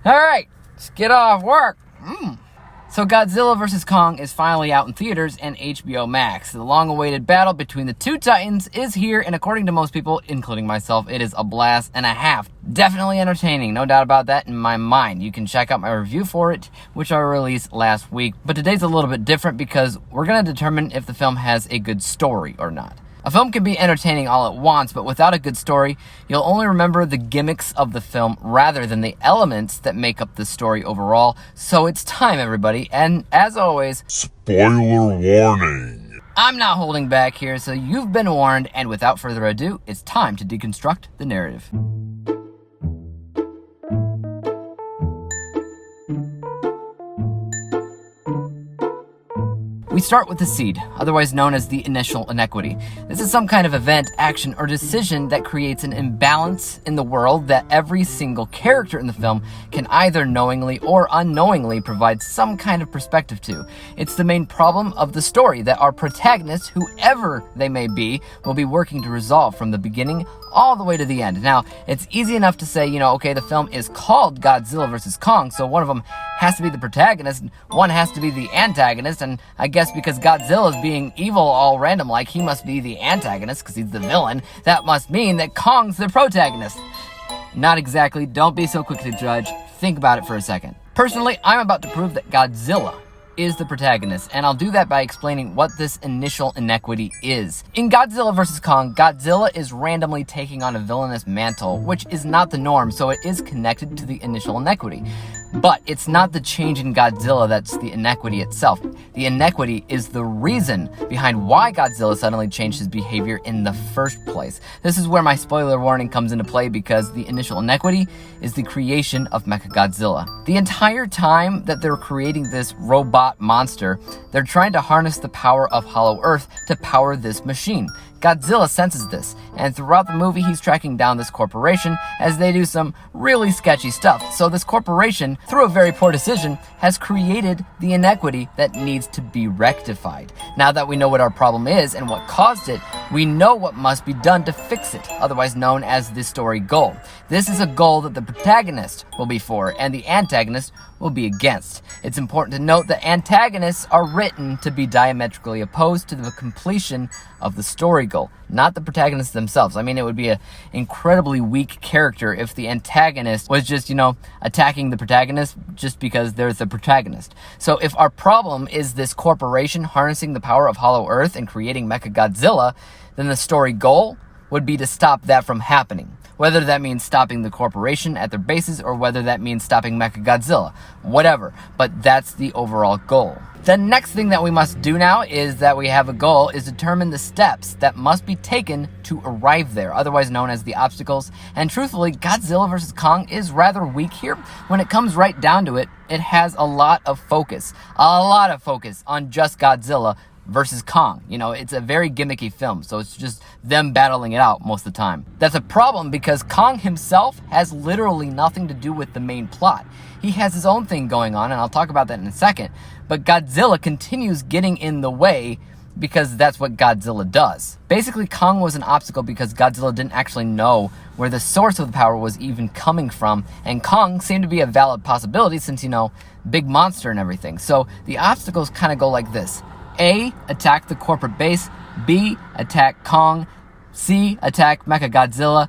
Alright, let's get off work. So Godzilla vs. Kong is finally out in theaters and HBO Max. The long-awaited battle between the two titans is here, and according to most people, including myself, it is a blast and a half. Definitely entertaining, no doubt about that in my mind. You can check out my review for it, which I released last week. But today's a little bit different because we're going to determine if the film has a good story or not. A film can be entertaining all at once, but without a good story, you'll only remember the gimmicks of the film rather than the elements that make up the story overall. So it's time, everybody, and as always, spoiler warning. I'm not holding back here, so you've been warned, and without further ado, it's time to deconstruct the narrative. We start with the seed, otherwise known as the initial inequity. This is some kind of event, action, or decision that creates an imbalance in the world that every single character in the film can either knowingly or unknowingly provide some kind of perspective to. It's the main problem of the story that our protagonists, whoever they may be, will be working to resolve from the beginning all the way to the end. Now, it's easy enough to say, okay, the film is called Godzilla vs. Kong, so one of them has to be the protagonist, and one has to be the antagonist, and I guess because Godzilla is being evil all random like, he must be the antagonist because he's the villain. That must mean that Kong's the protagonist. Not exactly. Don't be so quick to judge. Think about it for a second. Personally, I'm about to prove that Godzilla is the protagonist, and I'll do that by explaining what this initial inequity is. In Godzilla vs. Kong, Godzilla is randomly taking on a villainous mantle, which is not the norm, so it is connected to the initial inequity. But it's not the change in Godzilla that's the inequity itself. The inequity is the reason behind why Godzilla suddenly changed his behavior in the first place. This is where my spoiler warning comes into play because the initial inequity is the creation of Mechagodzilla. The entire time that they're creating this robot monster, they're trying to harness the power of Hollow Earth to power this machine. Godzilla senses this, and throughout the movie he's tracking down this corporation as they do some really sketchy stuff. So this corporation, through a very poor decision, has created the inequity that needs to be rectified. Now that we know what our problem is and what caused it, we know what must be done to fix it, otherwise known as the story goal. This is a goal that the protagonist will be for, and the antagonist will be against. It's important to note that antagonists are written to be diametrically opposed to the completion of the story goal, not the protagonists themselves. I mean, it would be an incredibly weak character if the antagonist was just, attacking the protagonist just because they're the protagonist. So if our problem is this corporation harnessing the power of Hollow Earth and creating Mechagodzilla, then the story goal would be to stop that from happening. Whether that means stopping the corporation at their bases or whether that means stopping Mechagodzilla. Whatever. But that's the overall goal. The next thing that we must do now is that we have a goal is determine the steps that must be taken to arrive there, otherwise known as the obstacles. And truthfully, Godzilla vs. Kong is rather weak here. When it comes right down to it, it has a lot of focus on just Godzilla versus Kong. It's a very gimmicky film, so it's just them battling it out most of the time. That's a problem because Kong himself has literally nothing to do with the main plot. He has his own thing going on, and I'll talk about that in a second, but Godzilla continues getting in the way because that's what Godzilla does. Basically, Kong was an obstacle because Godzilla didn't actually know where the source of the power was even coming from, and Kong seemed to be a valid possibility since, big monster and everything. So the obstacles kind of go like this. A, attack the corporate base. B, attack Kong. C, attack Mechagodzilla.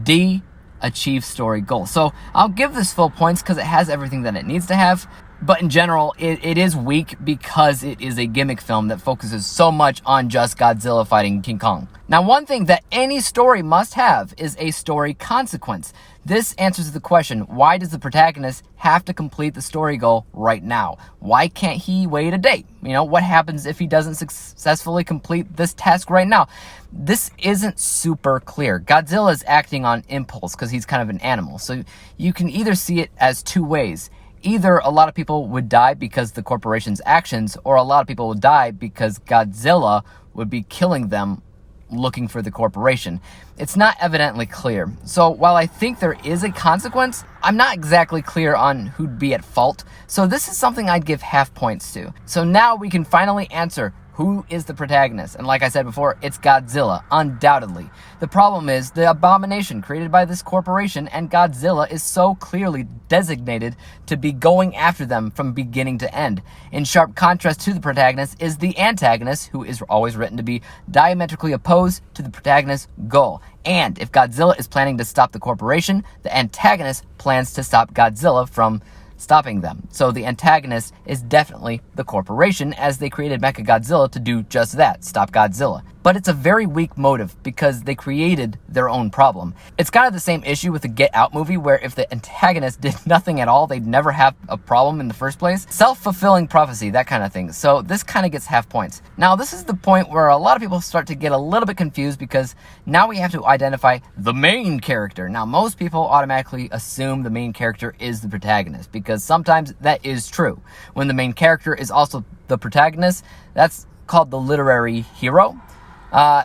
D, achieve story goal. So I'll give this full points because it has everything that it needs to have. But in general, it is weak because it is a gimmick film that focuses so much on just Godzilla fighting King Kong. Now, one thing that any story must have is a story consequence. This answers the question, why does the protagonist have to complete the story goal right now? Why can't he wait a day? What happens if he doesn't successfully complete this task right now? This isn't super clear. Godzilla is acting on impulse because he's kind of an animal. So you can either see it as two ways. Either a lot of people would die because the corporation's actions, or a lot of people would die because Godzilla would be killing them looking for the corporation. It's not evidently clear. So while I think there is a consequence, I'm not exactly clear on who'd be at fault. So this is something I'd give half points to. So now we can finally answer who is the protagonist? And like I said before, it's Godzilla, undoubtedly. The problem is the abomination created by this corporation, and Godzilla is so clearly designated to be going after them from beginning to end. In sharp contrast to the protagonist is the antagonist, who is always written to be diametrically opposed to the protagonist's goal. And if Godzilla is planning to stop the corporation, the antagonist plans to stop Godzilla from stopping them. So the antagonist is definitely the corporation, as they created Mechagodzilla to do just that, stop Godzilla. But it's a very weak motive because they created their own problem. It's kind of the same issue with the Get Out movie, where if the antagonist did nothing at all, they'd never have a problem in the first place. Self-fulfilling prophecy, that kind of thing. So this kind of gets half points. Now, this is the point where a lot of people start to get a little bit confused, because now we have to identify the main character. Now, most people automatically assume the main character is the protagonist, because sometimes that is true. When the main character is also the protagonist, that's called the literary hero.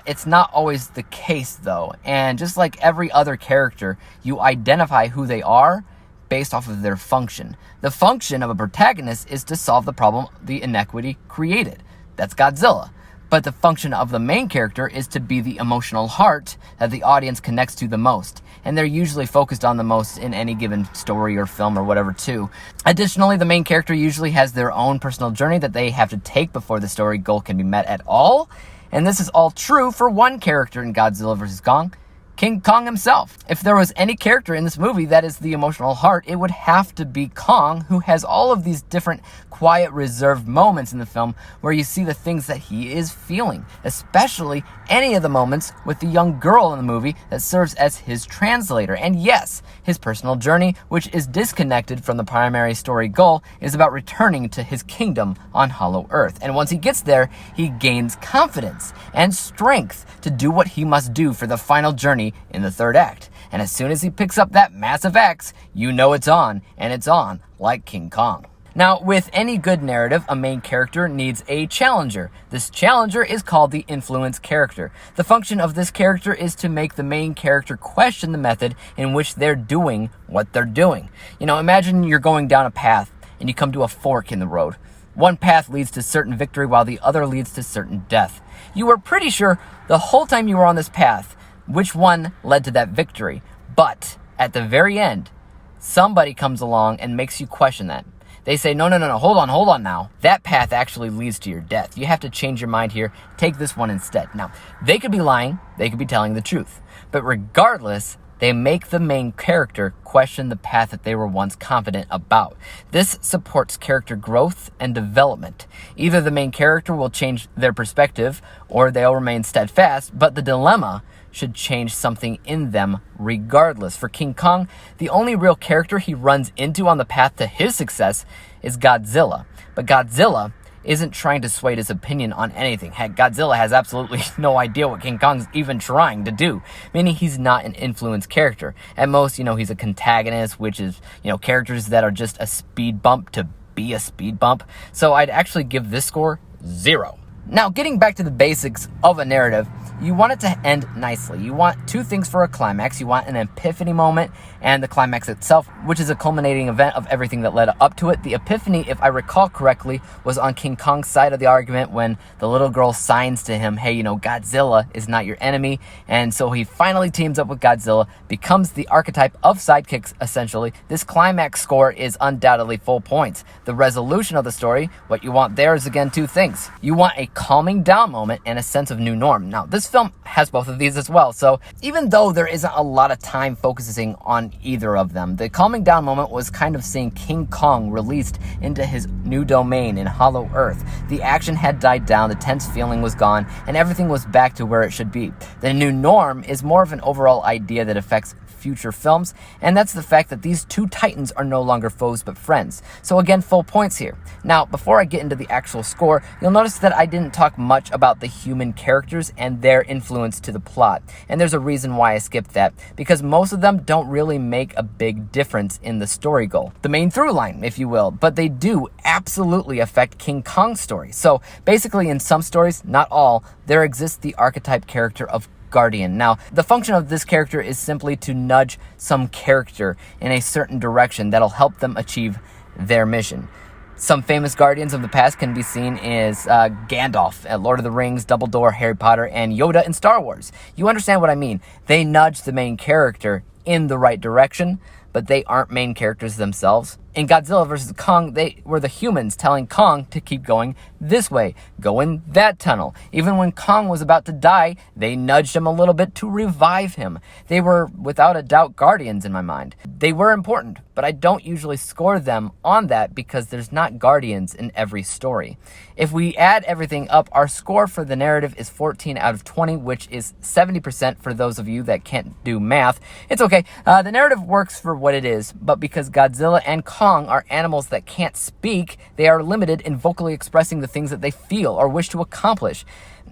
It's not always the case, though, and just like every other character, you identify who they are based off of their function. The function of a protagonist is to solve the problem the inequity created. That's Godzilla. But the function of the main character is to be the emotional heart that the audience connects to the most. And they're usually focused on the most in any given story or film or whatever, too. Additionally, the main character usually has their own personal journey that they have to take before the story goal can be met at all. And this is all true for one character in Godzilla vs. Kong, King Kong himself. If there was any character in this movie that is the emotional heart, it would have to be Kong, who has all of these different quiet, reserved moments in the film where you see the things that he is feeling, especially any of the moments with the young girl in the movie that serves as his translator. And yes, his personal journey, which is disconnected from the primary story goal, is about returning to his kingdom on Hollow Earth. And once he gets there, he gains confidence and strength to do what he must do for the final journey in the third act. And as soon as he picks up that massive axe, you know it's on, and it's on like King Kong. Now, with any good narrative, a main character needs a challenger. This challenger is called the influence character. The function of this character is to make the main character question the method in which they're doing what they're doing. You know, imagine you're going down a path and you come to a fork in the road. One path leads to certain victory while the other leads to certain death. You were pretty sure the whole time you were on this path which one led to that victory. But at the very end, somebody comes along and makes you question that. They say, no, hold on now. That path actually leads to your death. You have to change your mind here. Take this one instead. Now, they could be lying. They could be telling the truth. But regardless, they make the main character question the path that they were once confident about. This supports character growth and development. Either the main character will change their perspective or they'll remain steadfast, but the dilemma should change something in them regardless. For King Kong, the only real character he runs into on the path to his success is Godzilla. But Godzilla isn't trying to sway his opinion on anything. Heck, Godzilla has absolutely no idea what King Kong's even trying to do, meaning he's not an influence character. At most, he's a contagonist, which is, characters that are just a speed bump to be a speed bump. So I'd actually give this score 0. Now, getting back to the basics of a narrative, you want it to end nicely. You want two things for a climax. You want an epiphany moment and the climax itself, which is a culminating event of everything that led up to it. The epiphany, if I recall correctly, was on King Kong's side of the argument when the little girl signs to him, hey, Godzilla is not your enemy. And so he finally teams up with Godzilla, becomes the archetype of sidekicks, essentially. This climax score is undoubtedly full points. The resolution of the story, what you want there is, again, two things. You want a calming down moment and a sense of new norm. Now, this film has both of these as well, so even though there isn't a lot of time focusing on either of them, the calming down moment was kind of seeing King Kong released into his new domain in Hollow Earth. The action had died down, the tense feeling was gone, and everything was back to where it should be. The new norm is more of an overall idea that affects future films, and that's the fact that these two titans are no longer foes but friends. So again, full points here. Now, before I get into the actual score, you'll notice that I didn't talk much about the human characters and their influence to the plot. And there's a reason why I skipped that, because most of them don't really make a big difference in the story goal, the main through line, if you will, but they do absolutely affect King Kong's story. So basically, in some stories, not all, there exists the archetype character of Guardian. Now, the function of this character is simply to nudge some character in a certain direction that'll help them achieve their mission. Some famous Guardians of the past can be seen as Gandalf at Lord of the Rings, Dumbledore, Harry Potter, and Yoda in Star Wars. You understand what I mean? They nudge the main character in the right direction, but they aren't main characters themselves. In Godzilla vs. Kong, they were the humans telling Kong to keep going this way, go in that tunnel. Even when Kong was about to die, they nudged him a little bit to revive him. They were, without a doubt, Guardians in my mind. They were important, but I don't usually score them on that because there's not Guardians in every story. If we add everything up, our score for the narrative is 14 out of 20, which is 70% for those of you that can't do math. It's okay. The narrative works for what it is, but because Godzilla and Kong are animals that can't speak, they are limited in vocally expressing the things that they feel or wish to accomplish.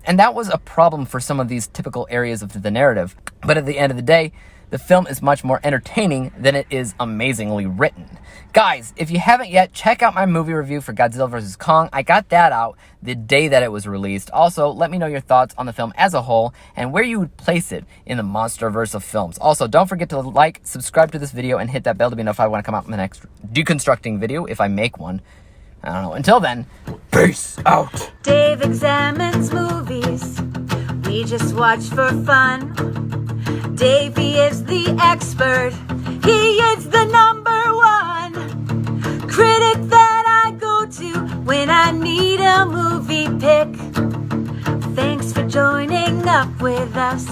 And that was a problem for some of these typical areas of the narrative. But at the end of the day, the film is much more entertaining than it is amazingly written. Guys, if you haven't yet, check out my movie review for Godzilla vs. Kong. I got that out the day that it was released. Also, let me know your thoughts on the film as a whole and where you would place it in the monsterverse of films. Also, don't forget to like, subscribe to this video, and hit that bell to be notified when I come out with the next deconstructing video, if I make one. I don't know. Until then, peace out. Dave examines movies we just watch for fun. Davey is the expert. He is the #1 critic that I go to when I need a movie pick. Thanks for joining up with us.